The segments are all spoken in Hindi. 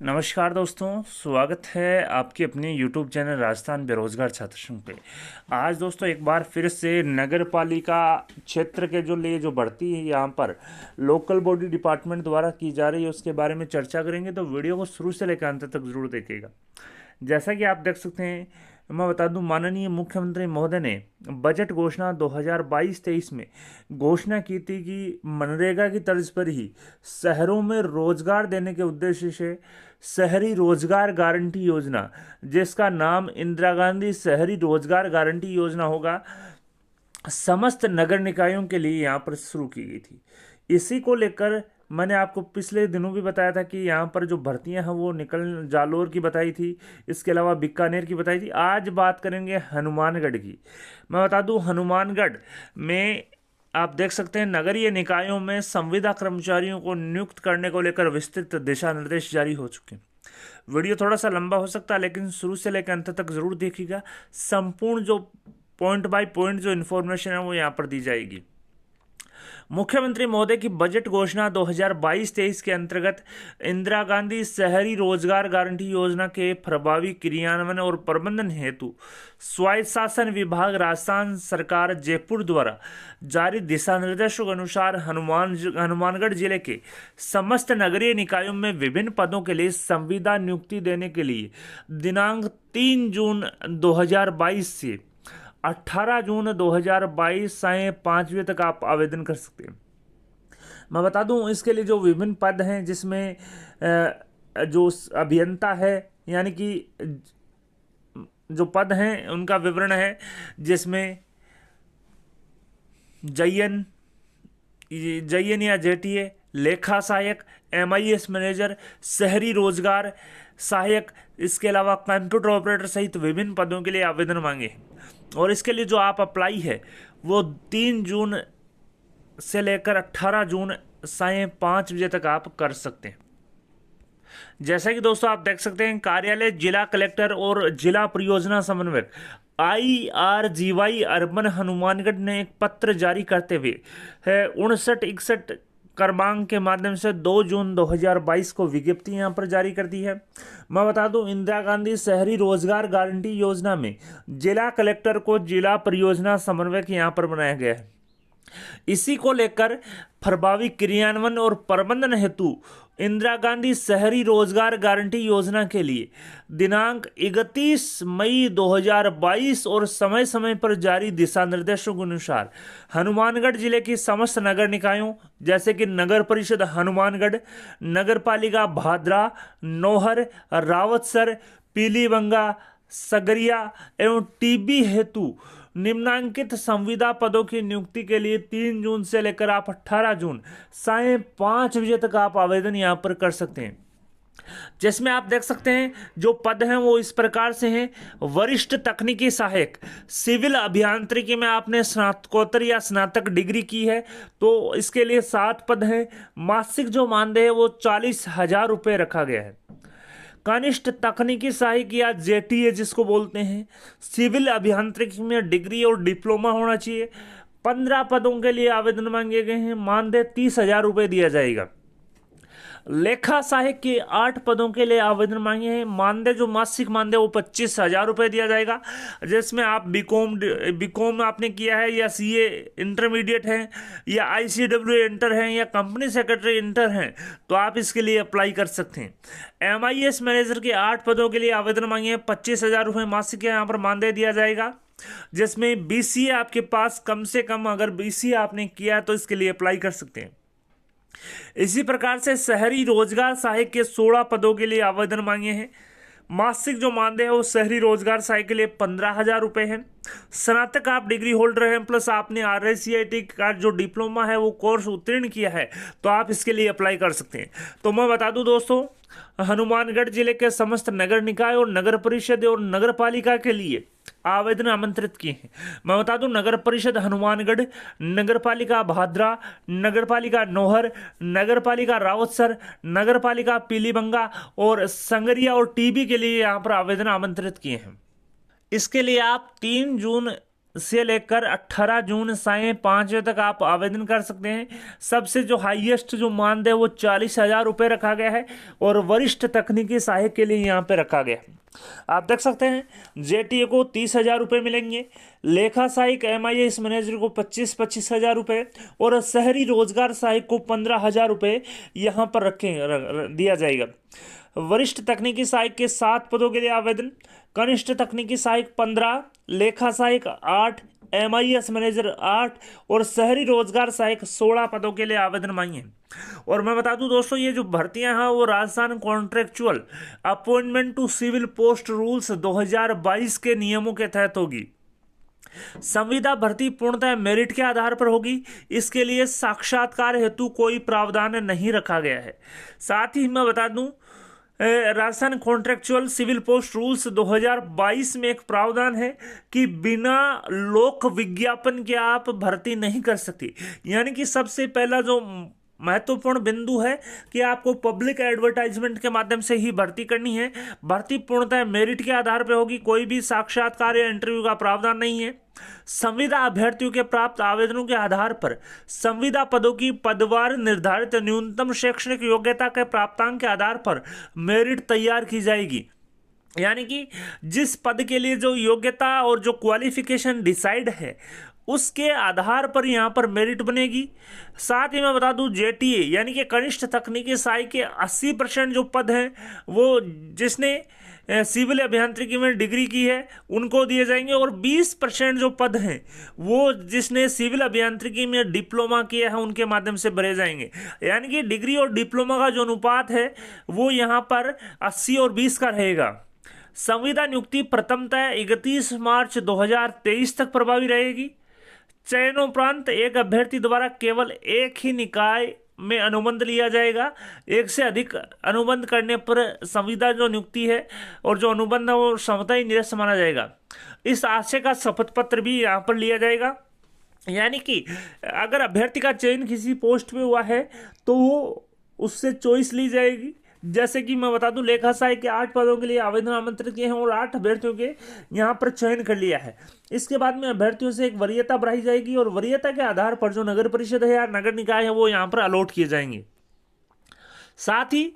नमस्कार दोस्तों, स्वागत है आपके अपने YouTube चैनल राजस्थान बेरोजगार छात्र संघ पे। आज दोस्तों एक बार फिर से नगर पालिका क्षेत्र के जो लिए जो भर्ती है यहाँ पर लोकल बॉडी डिपार्टमेंट द्वारा की जा रही है उसके बारे में चर्चा करेंगे, तो वीडियो को शुरू से लेकर अंत तक जरूर देखिएगा। जैसा कि आप देख सकते हैं, मैं बता दूं, माननीय मुख्यमंत्री महोदय ने बजट घोषणा 2022-23 में घोषणा की थी कि मनरेगा की तर्ज पर ही शहरों में रोजगार देने के उद्देश्य से शहरी रोजगार गारंटी योजना, जिसका नाम इंदिरा गांधी शहरी रोजगार गारंटी योजना होगा, समस्त नगर निकायों के लिए यहाँ पर शुरू की गई थी। इसी को लेकर मैंने आपको पिछले दिनों भी बताया था कि यहाँ पर जो भर्तियां हैं वो निकल जालोर की बताई थी, इसके अलावा बीकानेर की बताई थी। आज बात करेंगे हनुमानगढ़ की। मैं बता दूं, हनुमानगढ़ में आप देख सकते हैं नगरीय निकायों में संविदा कर्मचारियों को नियुक्त करने को लेकर विस्तृत दिशा निर्देश जारी हो चुके हैं। वीडियो थोड़ा सा लंबा हो सकता है, लेकिन शुरू से लेकर अंत तक जरूर देखिएगा। संपूर्ण जो पॉइंट बाय पॉइंट जो इन्फॉर्मेशन है वो यहाँ पर दी जाएगी। मुख्यमंत्री महोदय की बजट घोषणा 2022-23 के अंतर्गत इंदिरा गांधी शहरी रोजगार गारंटी योजना के प्रभावी क्रियान्वयन और प्रबंधन हेतु स्वायत्त शासन विभाग राजस्थान सरकार जयपुर द्वारा जारी दिशा निर्देशों के अनुसार हनुमानगढ़ जिले के समस्त नगरीय निकायों में विभिन्न पदों के लिए संविदा नियुक्ति देने के लिए दिनांक 3 जून 2022 से 18 जून 2022 सायं 5 बजे तक आप आवेदन कर सकते हैं। मैं बता दूं, इसके लिए जो विभिन्न पद हैं, जिसमें जो अभियंता है, यानी कि जो पद हैं उनका विवरण है, जिसमें जयन या जेटीए, लेखा सहायक, MIS मैनेजर, शहरी रोजगार सहायक, इसके अलावा कंप्यूटर ऑपरेटर सहित विभिन्न पदों के लिए आवेदन मांगे हैं। और इसके लिए जो आप अप्लाई है वो 3 जून से लेकर 18 जून सायं 5 बजे तक आप कर सकते हैं। जैसा कि दोस्तों आप देख सकते हैं, कार्यालय जिला कलेक्टर और जिला परियोजना समन्वयक IRGY अर्बन हनुमानगढ़ ने एक पत्र जारी करते हुए 5961 क्रमांक के माध्यम से 2 जून 2022 को विज्ञप्ति यहाँ पर जारी कर दी है। मैं बता दूं, इंदिरा गांधी शहरी रोजगार गारंटी योजना में जिला कलेक्टर को जिला परियोजना समन्वयक यहाँ पर बनाया गया है। इसी को लेकर प्रभावी क्रियान्वयन और प्रबंधन हेतु इंदिरा गांधी शहरी रोजगार गारंटी योजना के लिए दिनांक 31 मई 2022 और समय समय पर जारी दिशा निर्देशों के अनुसार हनुमानगढ़ जिले की समस्त नगर निकायों, जैसे कि नगर परिषद हनुमानगढ़, नगर पालिका भादरा, नौहर, रावतसर, पीलीबंगा, सगरिया एवं टीबी हेतु निम्नांकित संविदा पदों की नियुक्ति के लिए 3 जून से लेकर आप 18 जून सायं 5 बजे तक आप आवेदन यहाँ पर कर सकते हैं। जिसमें आप देख सकते हैं जो पद हैं वो इस प्रकार से हैं। वरिष्ठ तकनीकी सहायक, सिविल अभियांत्रिकी में आपने स्नातकोत्तर या स्नातक डिग्री की है तो इसके लिए 7 पद हैं। मासिक जो मानदेय है वो 40,000 रुपये रखा गया है। कनिष्ठ तकनीकी सहायक या जेटीए जिसको बोलते हैं, सिविल अभियांत्रिकी में डिग्री और डिप्लोमा होना चाहिए। 15 पदों के लिए आवेदन मांगे गए हैं। मानदेय 30,000 रुपये दिया जाएगा। लेखा सहायक के 8 पदों के लिए आवेदन मांगे हैं। मानदेय जो मासिक मानदेय वो 25,000 रुपये दिया जाएगा। जिसमें आप बीकॉम आपने किया है या CA इंटरमीडिएट है या ICW इंटर है या कंपनी सेक्रेटरी इंटर है तो आप इसके लिए अप्लाई कर सकते हैं। MIS मैनेजर के 8 पदों के लिए आवेदन मांगे हैं। 25,000 रुपये मासिक यहाँ पर मानदेय दिया जाएगा। जिसमें BCA आपके पास कम से कम, अगर BCA आपने किया तो इसके लिए अप्लाई कर सकते हैं। इसी प्रकार से शहरी रोजगार सहायक के 16 पदों के लिए आवेदन मांगे हैं। मासिक जो मानदेय है वो शहरी रोजगार सहायक के लिए 15,000 रुपये है। स्नातक आप डिग्री होल्डर हैं प्लस आपने RICIT का जो डिप्लोमा है वो कोर्स उत्तीर्ण किया है तो आप इसके लिए अप्लाई कर सकते हैं। तो मैं बता दूं दोस्तों, हनुमानगढ़ जिले के समस्त नगर निकाय और नगर परिषद और नगर पालिका के लिए आवेदन आमंत्रित किए हैं। मैं बता दूं, नगर परिषद हनुमानगढ़, नगर पालिका भादरा, नगर पालिका नौहर, नगर पालिका रावतसर, नगर पालिका पीलीबंगा और संगरिया और टीबी के लिए यहाँ पर आवेदन आमंत्रित किए हैं। इसके लिए आप 3 जून से लेकर 18 जून सायं 5 बजे तक आप आवेदन कर सकते हैं। सबसे जो हाईएस्ट जो मानदेय वो 40,000 रुपये रखा गया है और वरिष्ठ तकनीकी सहायक के लिए यहाँ पे रखा गया है। आप देख सकते हैं जेटीए को 30,000 रुपये मिलेंगे, लेखा सहायक MIS मैनेजर को 25,000 रुपये और शहरी रोजगार सहायक को 15,000 रुपये यहाँ पर दिया जाएगा। वरिष्ठ तकनीकी सहायक के 7 पदों के लिए आवेदन, कनिष्ठ तकनीकी सहायक 15, लेखा सहायक 8, MIS मैनेजर 8 और शहरी रोजगार सहायक 16 पदों के लिए आवेदन मांगे। और मैं बता दूं दोस्तों, ये जो भर्तियां हैं वो Rajasthan contractual appointment to civil post rules 2022 के नियमों के तहत होगी। संविदा भर्ती पूर्णतः मेरिट के आधार पर होगी। इसके लिए साक्षात्कार हेतु कोई प्रावधान नहीं रखा गया है। साथ ही मैं बता दूं, Rajasthan contractual civil post rules 2022 में एक प्रावधान है कि बिना लोक विज्ञापन के आप भर्ती नहीं कर सकती। यानी कि सबसे पहला जो महत्वपूर्ण बिंदु है कि आपको पब्लिक एडवर्टाइजमेंट के माध्यम से ही भर्ती करनी है। भर्ती पूर्णतः मेरिट के आधार पर होगी, कोई भी साक्षात्कार या इंटरव्यू का प्रावधान नहीं है। संविदा अभ्यर्थियों के प्राप्त आवेदनों के आधार पर संविदा पदों की पदवार निर्धारित न्यूनतम शैक्षणिक योग्यता के प्राप्तांक के आधार पर मेरिट तैयार की जाएगी। यानी कि जिस पद के लिए जो योग्यता और जो क्वालिफिकेशन डिसाइड है उसके आधार पर यहाँ पर मेरिट बनेगी। साथ ही मैं बता दूं, जेटीए यानी कि कनिष्ठ तकनीकी सहायक के 80% जो पद हैं वो जिसने सिविल अभियांत्रिकी में डिग्री की है उनको दिए जाएंगे और 20% जो पद हैं वो जिसने सिविल अभियांत्रिकी में डिप्लोमा किया है उनके माध्यम से भरे जाएंगे। यानी कि डिग्री और डिप्लोमा का जो अनुपात है वो यहाँ पर 80 और 20 का रहेगा। संविदा नियुक्ति प्रथमतः 31 मार्च 2023 तक प्रभावी रहेगी। चयनोपरांत एक अभ्यर्थी द्वारा केवल एक ही निकाय में अनुबंध लिया जाएगा। एक से अधिक अनुबंध करने पर संविदा जो नियुक्ति है और जो अनुबंध है वो समता ही निरस्त माना जाएगा। इस आशय का शपथ पत्र भी यहाँ पर लिया जाएगा। यानी कि अगर अभ्यर्थी का चयन किसी पोस्ट पे हुआ है तो वो उससे चॉइस ली जाएगी। जैसे कि मैं बता दूं, लेखा सहायक के 8 पदों के लिए आवेदन आमंत्रित किए हैं और 8 अभ्यर्थियों के यहाँ पर चयन कर लिया है। इसके बाद में अभ्यर्थियों से एक वरीयता बढ़ाई जाएगी और वरीयता के आधार पर जो नगर परिषद है या नगर निकाय है वो यहाँ पर अलॉट किए जाएंगे। साथ ही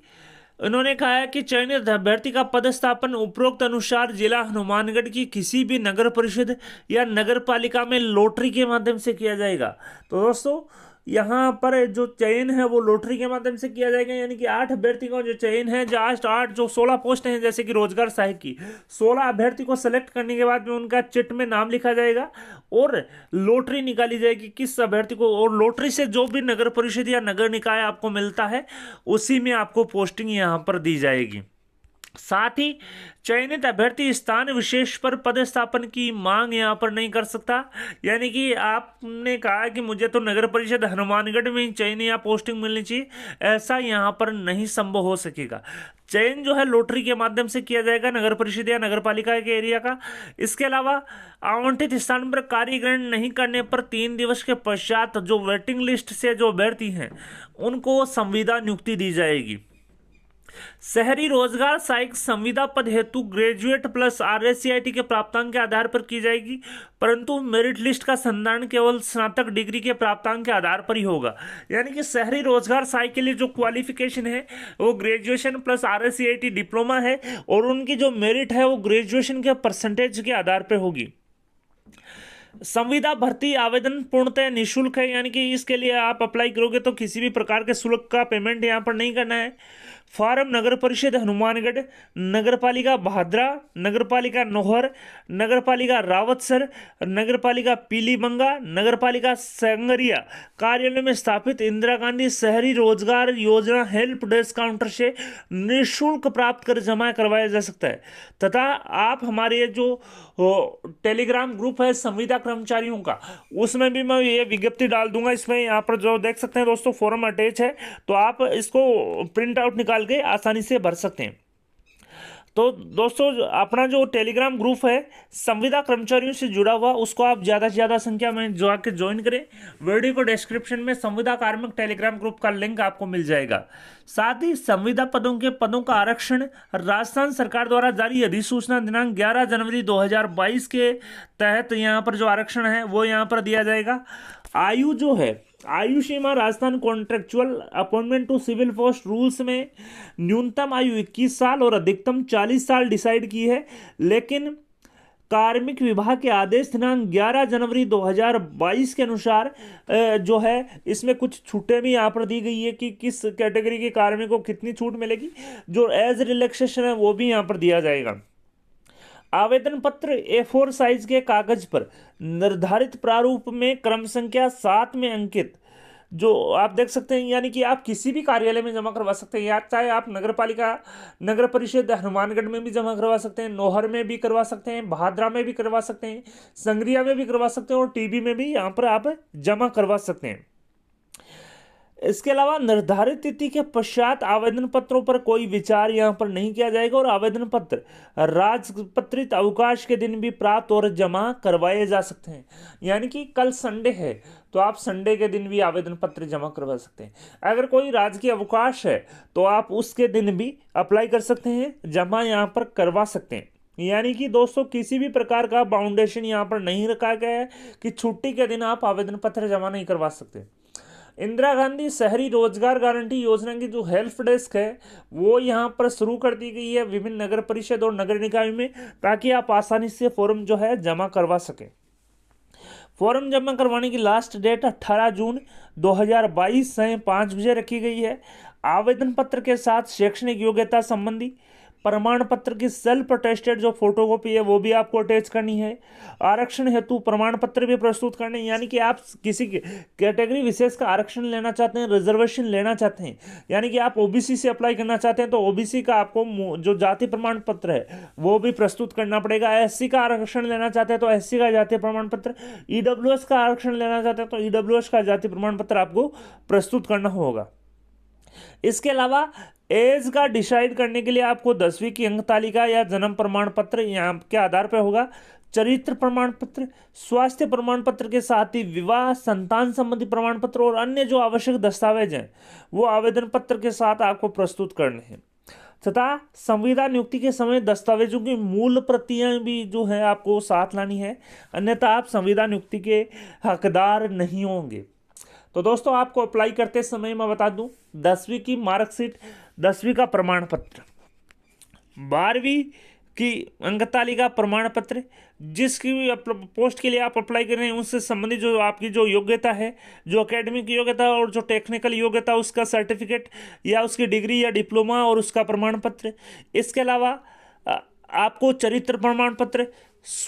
उन्होंने कहा है कि चयनित अभ्यर्थी का पदस्थापन उपरोक्त अनुसार जिला हनुमानगढ़ की किसी भी नगर परिषद या नगर पालिका में लॉटरी के माध्यम से किया जाएगा। तो दोस्तों यहाँ पर जो चयन है वो लॉटरी के माध्यम से किया जाएगा। यानी कि 8 अभ्यर्थी का जो चयन है, जस्ट 8 जो 16 पोस्ट हैं जैसे कि रोजगार सहायक की 16 अभ्यर्थी को सेलेक्ट करने के बाद में उनका चिट में नाम लिखा जाएगा और लॉटरी निकाली जाएगी किस अभ्यर्थी को, और लॉटरी से जो भी नगर परिषद या नगर निकाय आपको मिलता है उसी में आपको पोस्टिंग यहाँ पर दी जाएगी। साथ ही चयनित अभ्यर्थी स्थान विशेष पर पदस्थापन की मांग यहाँ पर नहीं कर सकता। यानी कि आपने कहा कि मुझे तो नगर परिषद हनुमानगढ़ में ही चयन या पोस्टिंग मिलनी चाहिए, ऐसा यहाँ पर नहीं संभव हो सकेगा। चयन जो है लॉटरी के माध्यम से किया जाएगा नगर परिषद या नगर पालिका के एरिया का। इसके अलावा आवंटित स्थान पर कार्य ग्रहण नहीं करने पर 3 दिवस के पश्चात जो वेटिंग लिस्ट से जो अभ्यर्थी हैं उनको संविदा नियुक्ति दी जाएगी। शहरी रोजगार सहायक संविदा पद हेतु ग्रेजुएट प्लस RSCIT के प्राप्तांक के आधार पर की जाएगी, परंतु मेरिट लिस्ट का संधारण केवल स्नातक डिग्री के प्राप्तांक के आधार पर ही होगा। यानी कि शहरी रोजगार सहायक के लिए जो क्वालिफिकेशन है वो ग्रेजुएशन प्लस RSCIT डिप्लोमा है और उनकी जो मेरिट है वो ग्रेजुएशन के परसेंटेज के आधार पर होगी। संविदा भर्ती आवेदन पूर्णतः निःशुल्क है। यानी कि इसके लिए आप अप्लाई करोगे तो किसी भी प्रकार के शुल्क का पेमेंट यहाँ पर नहीं करना है। फॉर्म नगर परिषद हनुमानगढ़, नगर पालिका भादरा, नगर पालिका नौहर, नगर पालिका रावतसर, नगर पालिका पीलीबंगा, नगर पालिका संगरिया कार्यालय में स्थापित इंदिरा गांधी शहरी रोजगार योजना हेल्प डेस्क काउंटर से निःशुल्क प्राप्त कर जमा करवाया जा सकता है। तथा आप हमारे ये जो टेलीग्राम ग्रुप है संविदा कर्मचारियों का, उसमें भी मैं ये विज्ञप्ति डाल दूंगा। इसमें यहाँ पर जो देख सकते हैं दोस्तों फॉर्म अटैच है, तो आप इसको प्रिंट आउट निकाल के आसानी से भर सकते हैं। तो दोस्तों अपना जो टेलीग्राम ग्रुप है संविदा कर्मचारियों से जुड़ा हुआ, उसको आप ज़्यादा से ज़्यादा संख्या में जो आके ज्वाइन करें। वीडियो को डिस्क्रिप्शन में संविदा कार्मिक टेलीग्राम ग्रुप का लिंक आपको मिल जाएगा। साथ ही संविदा पदों का आरक्षण राजस्थान सरकार द्वारा जारी अधिसूचना दिनांक 11 जनवरी 2022 के तहत यहाँ पर जो आरक्षण है वो यहाँ पर दिया जाएगा। आयु जो है, आयु सीमा Rajasthan contractual appointment to civil post rules में न्यूनतम आयु 21 साल और अधिकतम 40 साल डिसाइड की है, लेकिन कार्मिक विभाग के आदेश दिनांक 11 जनवरी 2022 के अनुसार जो है इसमें कुछ छूटें भी यहाँ पर दी गई है कि किस कैटेगरी के कार्मिकों को कितनी छूट मिलेगी। जो एज रिलैक्सेशन है वो भी यहाँ पर दिया जाएगा। आवेदन पत्र A4 साइज के कागज पर निर्धारित प्रारूप में क्रम संख्या 7 में अंकित जो आप देख सकते हैं, यानी कि आप किसी भी कार्यालय में जमा करवा सकते हैं, या चाहे आप नगर पालिका नगर परिषद हनुमानगढ़ में भी जमा करवा सकते हैं, नौहर में भी करवा सकते हैं, भादरा में भी करवा सकते हैं, संग्रिया में भी करवा सकते हैं और टीबी में भी यहाँ पर आप जमा करवा सकते हैं। इसके अलावा निर्धारित तिथि के पश्चात आवेदन पत्रों पर कोई विचार यहाँ पर नहीं किया जाएगा और आवेदन पत्र राजपत्रित अवकाश के दिन भी प्राप्त और जमा करवाए जा सकते हैं। यानी कि कल संडे है तो आप संडे के दिन भी आवेदन पत्र जमा करवा सकते हैं। अगर कोई राजकीय अवकाश है तो आप उसके दिन भी अप्लाई कर सकते हैं, जमा यहाँ पर करवा सकते हैं। यानी कि दोस्तों किसी भी प्रकार का बाउंडेशन यहाँ पर नहीं रखा गया है कि छुट्टी के दिन आप आवेदन पत्र जमा नहीं करवा सकते। इंदिरा गांधी शहरी रोजगार गारंटी योजना की जो हेल्प डेस्क है वो यहाँ पर शुरू कर दी गई है विभिन्न नगर परिषद और नगर निकाय में, ताकि आप आसानी से फॉर्म जो है जमा करवा सकें। फॉर्म जमा करवाने की लास्ट डेट 18 जून 2022 से 5 बजे रखी गई है। आवेदन पत्र के साथ शैक्षणिक योग्यता संबंधी प्रमाण पत्र की सेल्फ अटेस्टेड जो फोटोकॉपी है वो भी आपको अटैच करनी है। आरक्षण हेतु प्रमाण पत्र भी प्रस्तुत करने, यानी कि आप किसी कैटेगरी विशेष का आरक्षण लेना चाहते हैं, रिजर्वेशन लेना चाहते हैं, यानी कि आप ओबीसी से अप्लाई करना चाहते हैं तो ओबीसी का आपको जो जाति प्रमाण पत्र है वो भी प्रस्तुत करना पड़ेगा। एससी का आरक्षण लेना चाहते हैं तो एससी का जाति प्रमाण पत्र, ईडब्ल्यूएस का आरक्षण लेना चाहते हैं तो ईडब्ल्यूएस का जाति प्रमाण पत्र आपको प्रस्तुत करना होगा। इसके अलावा एज का डिसाइड करने के लिए आपको 10वीं की अंक तालिका या जन्म प्रमाण पत्र यहाँ के आधार पर होगा। चरित्र प्रमाण पत्र, स्वास्थ्य प्रमाण पत्र के साथ ही विवाह संतान संबंधी प्रमाण पत्र और अन्य जो आवश्यक दस्तावेज हैं वो आवेदन पत्र के साथ आपको प्रस्तुत करने हैं। तथा संविदा नियुक्ति के समय दस्तावेजों की मूल प्रतियां भी जो है आपको साथ लानी है, अन्यथा आप संविदा नियुक्ति के हकदार नहीं होंगे। तो दोस्तों आपको अप्लाई करते समय मैं बता दूं 10वीं की मार्कशीट, 10वीं का प्रमाण पत्र, 12वीं की अंक तालिका प्रमाण पत्र, जिसकी पोस्ट के लिए आप अप्लाई कर रहे हैं उससे संबंधित जो आपकी जो योग्यता है, जो एकेडमिक योग्यता और जो टेक्निकल योग्यता उसका सर्टिफिकेट या उसकी डिग्री या डिप्लोमा और उसका प्रमाण पत्र। इसके अलावा आपको चरित्र प्रमाण पत्र,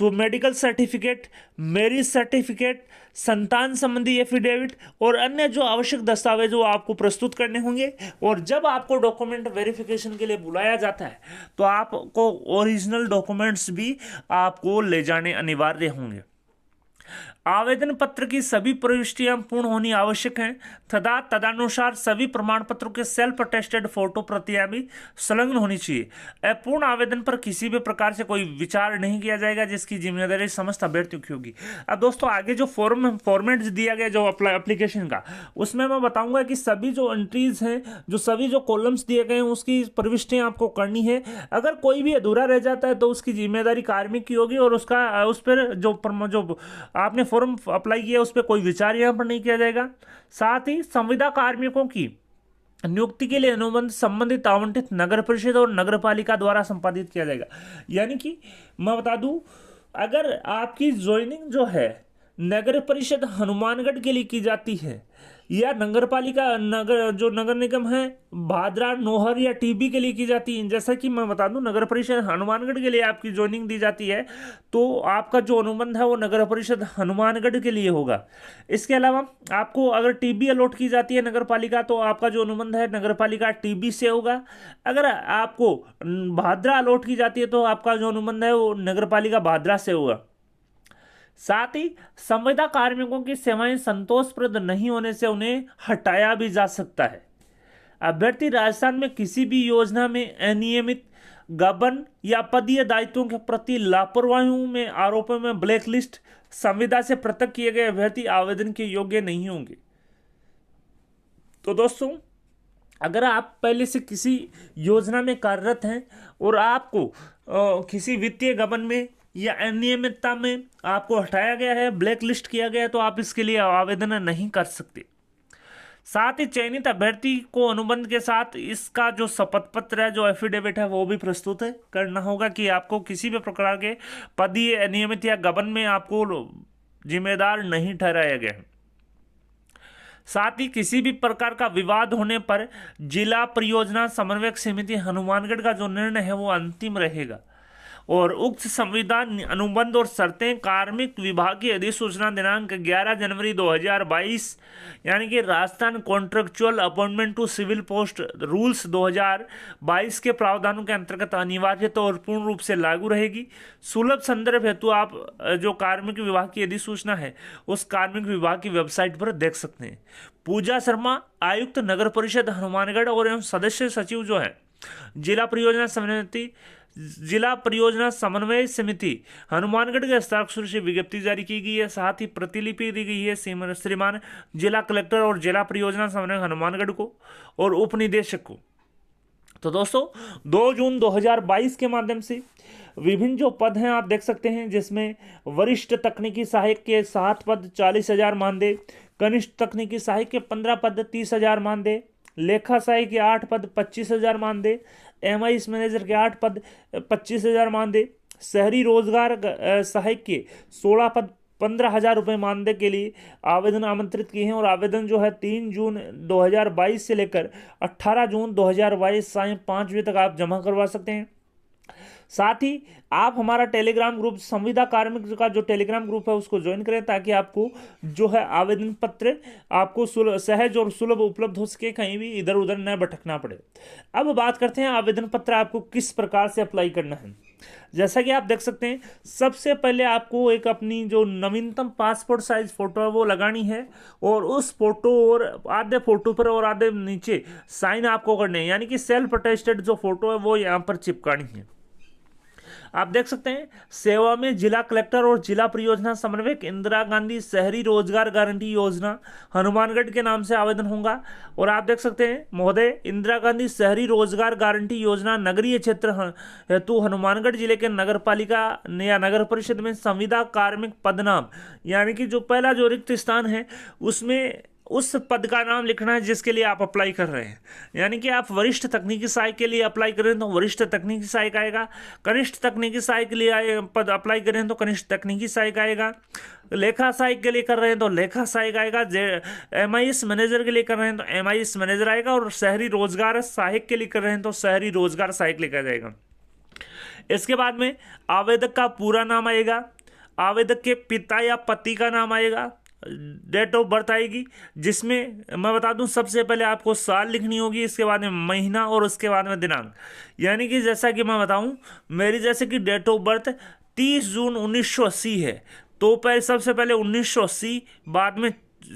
मेडिकल सर्टिफिकेट, मैरिज सर्टिफिकेट, संतान संबंधी एफिडेविट और अन्य जो आवश्यक दस्तावेज वो आपको प्रस्तुत करने होंगे। और जब आपको डॉक्यूमेंट वेरिफिकेशन के लिए बुलाया जाता है तो आपको ओरिजिनल डॉक्यूमेंट्स भी आपको ले जाने अनिवार्य होंगे। आवेदन पत्र की सभी प्रविष्टियां पूर्ण होनी आवश्यक हैं तथा तदनुसार सभी प्रमाण पत्रों के सेल्फ अटेस्टेड फोटो प्रतियां भी संलग्न होनी चाहिए। पूर्ण आवेदन पर किसी भी प्रकार से कोई विचार नहीं किया जाएगा, जिसकी जिम्मेदारी समस्त अभ्यर्थियों की होगी। अब दोस्तों आगे जो फॉर्मेट दिया गया जो एप्लीकेशन का, उसमें मैं बताऊंगा कि सभी जो एंट्रीज हैं, जो सभी जो कॉलम्स दिए गए हैं उसकी प्रविष्टियां आपको करनी है। अगर कोई भी अधूरा रह जाता है तो उसकी जिम्मेदारी कार्मिक की होगी और उसका उस पर जो आपने फॉर्म अप्लाई किया उस पर कोई विचार यहाँ पर नहीं किया जाएगा। साथ ही संविदा कार्मिकों की नियुक्ति के लिए अनुबंध संबंधित आवंटित नगर परिषद और नगर पालिका द्वारा संपादित किया जाएगा। यानी कि मैं बता दूं, अगर आपकी ज्वाइनिंग जो है नगर परिषद हनुमानगढ़ के लिए की जाती है या नगर पालिका जो नगर निगम है भादरा, नौहर या टीबी के लिए की जाती है, जैसा कि मैं बता दूं नगर परिषद हनुमानगढ़ के लिए आपकी ज्वाइनिंग दी जाती है तो आपका जो अनुबंध है वो नगर परिषद हनुमानगढ़ के लिए होगा। इसके अलावा आपको अगर टीबी अलॉट की जाती है नगर पालिका तो आपका जो अनुबंध है नगर पालिका टीबी से होगा। अगर आपको भादरा अलॉट की जाती है तो आपका जो अनुबंध है वो नगर पालिका भादरा से होगा। साथ ही संविदा कार्मिकों की सेवाएं संतोषप्रद नहीं होने से उन्हें हटाया भी जा सकता है। अभ्यर्थी राजस्थान में किसी भी योजना में अनियमित गबन या पदीय दायित्वों के प्रति लापरवाही में आरोपों में ब्लैक लिस्ट संविदा से पृथक किए गए अभ्यर्थी आवेदन के योग्य नहीं होंगे। तो दोस्तों, अगर आप पहले से किसी योजना में कार्यरत हैं और आपको किसी वित्तीय गबन में या अनियमितता में आपको हटाया गया है, ब्लैक लिस्ट किया गया है, तो आप इसके लिए आवेदन नहीं कर सकते। साथ ही चयनित अभ्यर्थी को अनुबंध के साथ इसका जो शपथ पत्र है, जो एफिडेविट है, वो भी प्रस्तुत करना होगा कि आपको किसी भी प्रकार के पदीय अनियमित या गबन में आपको जिम्मेदार नहीं ठहराया गया है। साथ ही किसी भी प्रकार का विवाद होने पर जिला परियोजना समन्वयक समिति हनुमानगढ़ का जो निर्णय है वो अंतिम रहेगा और उक्त संविधान अनुबंध और शर्तें कार्मिक विभाग की अधिसूचना दिनांक 11 जनवरी 2022 यानी कि Rajasthan contractual appointment to civil post rules 2022 के प्रावधानों के अंतर्गत अनिवार्य और पूर्ण रूप से लागू रहेगी। सुलभ संदर्भ हेतु आप जो कार्मिक विभाग की अधिसूचना है उस कार्मिक विभाग की वेबसाइट पर देख सकते हैं। पूजा शर्मा, आयुक्त नगर परिषद हनुमानगढ़ और एवं सदस्य सचिव जो है जिला परियोजना समन्वय समिति हनुमानगढ़ के हस्ताक्षर से विज्ञप्ति जारी की गई है। साथ ही प्रतिलिपि दी गई है श्रीमान जिला कलेक्टर और जिला परियोजना समन्वय हनुमानगढ़ को और उप निदेशक को। तो दोस्तों, 2 जून 2022 के माध्यम से विभिन्न जो पद हैं आप देख सकते हैं, जिसमें वरिष्ठ तकनीकी सहायक के 7 पद 40,000 मानदेय, कनिष्ठ तकनीकी सहायक के 15 पद 30,000 मानदेय, लेखा सहायक के 8 पद 25,000 मानदेय, MIS मैनेजर के 8 पद 25,000 मानदेय, शहरी रोजगार सहायक के 16 पद 15,000 रुपये मानदेय के लिए आवेदन आमंत्रित किए हैं। और आवेदन जो है 3 जून 2022 से लेकर 18 जून 2022 सायं 5 बजे तक आप जमा करवा सकते हैं। साथ ही आप हमारा टेलीग्राम ग्रुप संविदा कार्मिक का जो टेलीग्राम ग्रुप है उसको ज्वाइन करें, ताकि आपको जो है आवेदन पत्र आपको सहज और सुलभ उपलब्ध हो सके, कहीं भी इधर उधर न भटकना पड़े। अब बात करते हैं आवेदन पत्र आपको किस प्रकार से अप्लाई करना है। जैसा कि आप देख सकते हैं, सबसे पहले आपको एक अपनी जो नवीनतम पासपोर्ट साइज फोटो है वो लगानी है और उस फोटो और आधे फोटो पर और आधे नीचे साइन आपको करने हैं, यानी कि सेल्फ अटेस्टेड जो फोटो है वो यहाँ पर चिपकानी है। आप देख सकते हैं, सेवा में जिला कलेक्टर और जिला परियोजना समन्वयक इंदिरा गांधी शहरी रोजगार गारंटी योजना हनुमानगढ़ के नाम से आवेदन होगा। और आप देख सकते हैं, महोदय इंदिरा गांधी शहरी रोजगार गारंटी योजना नगरीय क्षेत्र हेतु हनुमानगढ़ जिले के नगर पालिका या नगर परिषद में संविदा कार्मिक पदनाम, यानी कि जो पहला जो रिक्त स्थान है उसमें उस पद का नाम लिखना है जिसके लिए आप अप्लाई कर रहे हैं। यानी कि आप वरिष्ठ तकनीकी सहायक के लिए अप्लाई करें तो वरिष्ठ तकनीकी सहायक आएगा, कनिष्ठ तकनीकी सहायक के लिए पद अप्लाई करें तो कनिष्ठ तकनीकी सहायक आएगा, लेखा सहायक के लिए कर रहे हैं तो लेखा सहायक आएगा, MIS मैनेजर के लिए कर रहे हैं तो MIS मैनेजर आएगा, और शहरी रोजगार सहायक के लिए कर रहे हैं तो शहरी रोजगार सहायक लिखा जाएगा। इसके बाद में आवेदक का पूरा नाम आएगा, आवेदक के पिता या पति का नाम आएगा, डेट ऑफ बर्थ आएगी, जिसमें मैं बता दूं सबसे पहले आपको साल लिखनी होगी, इसके बाद में महीना और उसके बाद में दिनांक। यानी कि जैसा कि मैं बताऊं, मेरी जैसे कि डेट ऑफ बर्थ 30 जून 1980 है, तो पहले सबसे पहले 1980, बाद में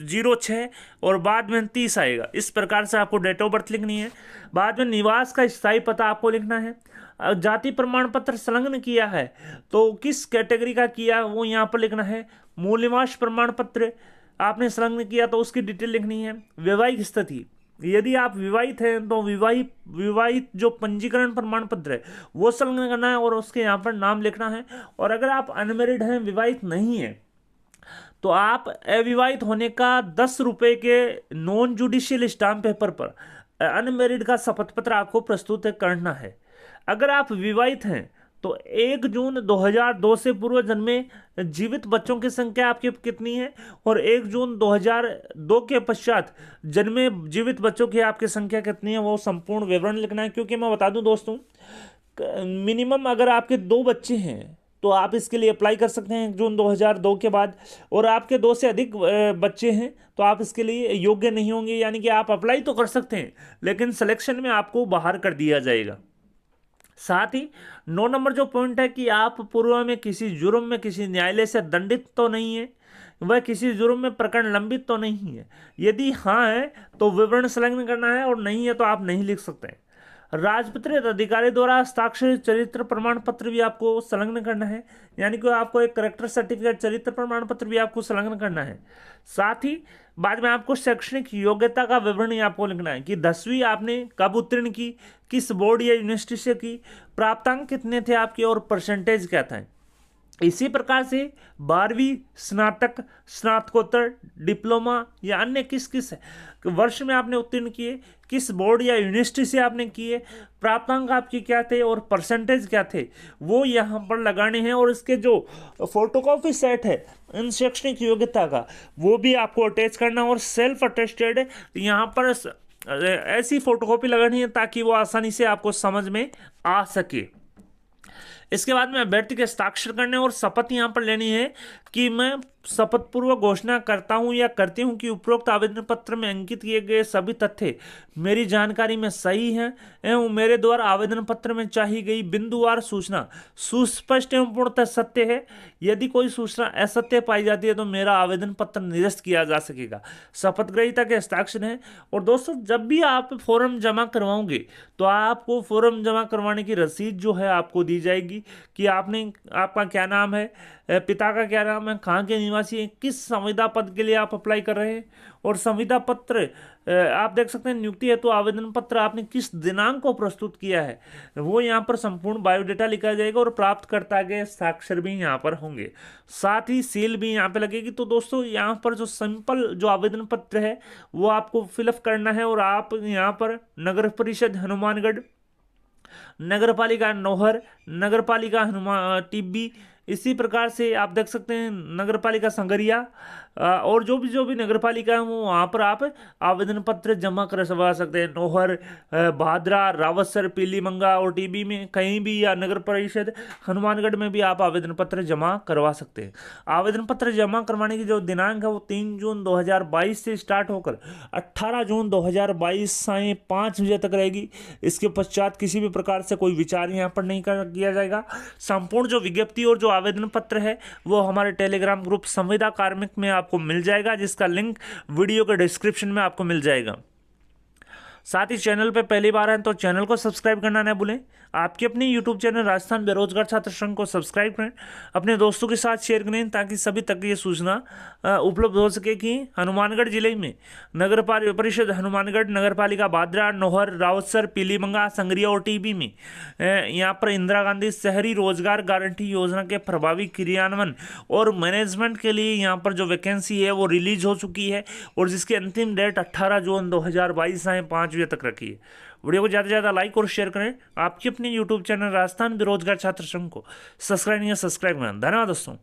06 और बाद में 30 आएगा। इस प्रकार से आपको डेट ऑफ बर्थ लिखनी है। बाद में निवास का स्थायी पता आपको लिखना है। जाति प्रमाण पत्र संलग्न किया है तो किस कैटेगरी का किया वो यहाँ पर लिखना है। मूल निवास प्रमाण पत्र आपने संलग्न किया तो उसकी डिटेल लिखनी है। वैवाहिक स्थिति, यदि आप विवाहित हैं तो विवाहित जो पंजीकरण प्रमाण पत्र है वो संलग्न करना है और उसके यहाँ पर नाम लिखना है। और अगर आप अनमेरिड हैं, विवाहित नहीं है, तो आप अविवाहित होने का 10 रुपये के नॉन जुडिशियल स्टाम्प पेपर पर अनमेरिड का शपथ पत्र आपको प्रस्तुत करना है। अगर आप विवाहित हैं तो 1 जून 2002 से पूर्व जन्मे जीवित बच्चों की संख्या आपकी कितनी है, और 1 जून 2002 के पश्चात जन्मे जीवित बच्चों की आपकी संख्या कितनी है, वो संपूर्ण विवरण लिखना है। क्योंकि मैं बता दूं दोस्तों, मिनिमम अगर आपके 2 बच्चे हैं तो आप इसके लिए अप्लाई कर सकते हैं 1 जून 2002 के बाद, और आपके 2 से अधिक बच्चे हैं तो आप इसके लिए योग्य नहीं होंगे। यानी कि आप अप्लाई तो कर सकते हैं लेकिन सिलेक्शन में आपको बाहर कर दिया जाएगा। साथ ही 9 नंबर जो पॉइंट है कि आप पूर्व में किसी जुर्म में किसी न्यायालय से दंडित तो नहीं है, वह किसी जुर्म में प्रकरण लंबित तो नहीं है। यदि हाँ है तो विवरण संलग्न करना है, और नहीं है तो आप नहीं लिख सकते हैं। राजपत्रित अधिकारी द्वारा हस्ताक्षरित चरित्र प्रमाण पत्र भी आपको संलग्न करना है, यानी कि आपको एक करेक्टर सर्टिफिकेट चरित्र प्रमाण पत्र भी आपको संलग्न करना है। साथ ही बाद में आपको शैक्षणिक योग्यता का विवरण ही आपको लिखना है कि 10वीं आपने कब उत्तीर्ण की, किस बोर्ड या यूनिवर्सिटी से की, प्राप्तांक कितने थे आपके और परसेंटेज क्या था। इसी प्रकार से 12वीं, स्नातक, स्नातकोत्तर, डिप्लोमा या अन्य किस किस वर्ष में आपने उत्तीर्ण किए, किस बोर्ड या यूनिवर्सिटी से आपने किए, प्राप्तांक आपके क्या थे और परसेंटेज क्या थे, वो यहाँ पर लगाने हैं। और इसके जो फोटोकॉपी सेट है इन शैक्षणिक योग्यता का, वो भी आपको अटैच करना, और सेल्फ अटेस्टेड यहाँ पर ऐसी फोटोकॉपी लगानी है ताकि वो आसानी से आपको समझ में आ सके। इसके बाद में अभ्यर्थी के हस्ताक्षर करने और शपथ यहाँ पर लेनी है कि मैं शपथ पूर्वक घोषणा करता हूं या करती हूं कि उपरोक्त आवेदन पत्र में अंकित किए गए सभी तथ्य मेरी जानकारी में सही हैं एवं मेरे द्वारा आवेदन पत्र में चाहिए गई बिंदुवार सूचना सुस्पष्ट एवं पूर्णतः सत्य है। यदि कोई सूचना असत्य पाई जाती है तो मेरा आवेदन पत्र निरस्त किया जा सकेगा। शपथ ग्रहीता के हस्ताक्षर हैं। और दोस्तों, जब भी आप फॉर्म जमा करवाओगे तो आपको फॉर्म जमा करवाने की रसीद जो है आपको दी जाएगी कि आपका क्या नाम है, पिता का क्या नाम है, कहाँ के निवासी हैं, किस संविदा पद के लिए आप अप्लाई कर रहे हैं, और संविदा पत्र आप देख सकते हैं नियुक्ति हेतु आवेदन पत्र आपने किस दिनांक को प्रस्तुत किया है, वो यहाँ पर संपूर्ण बायोडेटा लिखा जाएगा और प्राप्तकर्ता के हस्ताक्षर भी यहाँ पर होंगे, साथ ही सील भी यहाँ पे लगेगी। तो दोस्तों, यहाँ पर जो सिंपल जो आवेदन पत्र है वो आपको फिलअप करना है, और आप यहाँ पर नगर परिषद हनुमानगढ़, नगर पालिका नौहर, नगर पालिका हनुमान टिब्बी, इसी प्रकार से आप देख सकते हैं नगर पालिका संगरिया, और जो भी नगर पालिका है वो वहाँ पर आप आवेदन पत्र जमा करवा सकते हैं। नौहर, भादरा, रावतसर, पीलीमंगा और टीबी में कहीं भी, या नगर परिषद हनुमानगढ़ में भी आप आवेदन पत्र जमा करवा सकते हैं। आवेदन पत्र जमा करवाने की जो दिनांक है वो 3 जून 2022 से स्टार्ट होकर 18 जून 2022 सायं 5 बजे तक रहेगी। इसके पश्चात किसी भी प्रकार से कोई विचार यहाँ पर नहीं किया जाएगा। संपूर्ण जो विज्ञप्ति और जो आवेदन पत्र है वो हमारे टेलीग्राम ग्रुप संविदा कार्मिक में आपको मिल जाएगा, जिसका लिंक वीडियो के डिस्क्रिप्शन में आपको मिल जाएगा। साथ ही चैनल पे पहली बार हैं तो चैनल को सब्सक्राइब करना न भूलें। आपके अपने यूट्यूब चैनल राजस्थान बेरोजगार छात्र संघ को सब्सक्राइब करें, अपने दोस्तों के साथ शेयर करें ताकि सभी तक ये सूचना उपलब्ध हो सके कि हनुमानगढ़ जिले में नगर परिषद हनुमानगढ़, नगर पालिका भादरा, नौहर, रावतसर, पीलीमंगा, संगरिया और टीबी में यहाँ पर इंदिरा गांधी शहरी रोजगार गारंटी योजना के प्रभावी क्रियान्वयन और मैनेजमेंट के लिए यहाँ पर जो वैकेंसी है वो रिलीज हो चुकी है, और जिसकी अंतिम डेट 18 जून 2022 सायं 5 बजे तक रखी है। वीडियो को ज़्यादा से ज़्यादा लाइक और शेयर करें। आपके अपने यूट्यूब चैनल राजस्थान बेरोजगार छात्र संघ को सब्सक्राइब करें। धन्यवाद दोस्तों।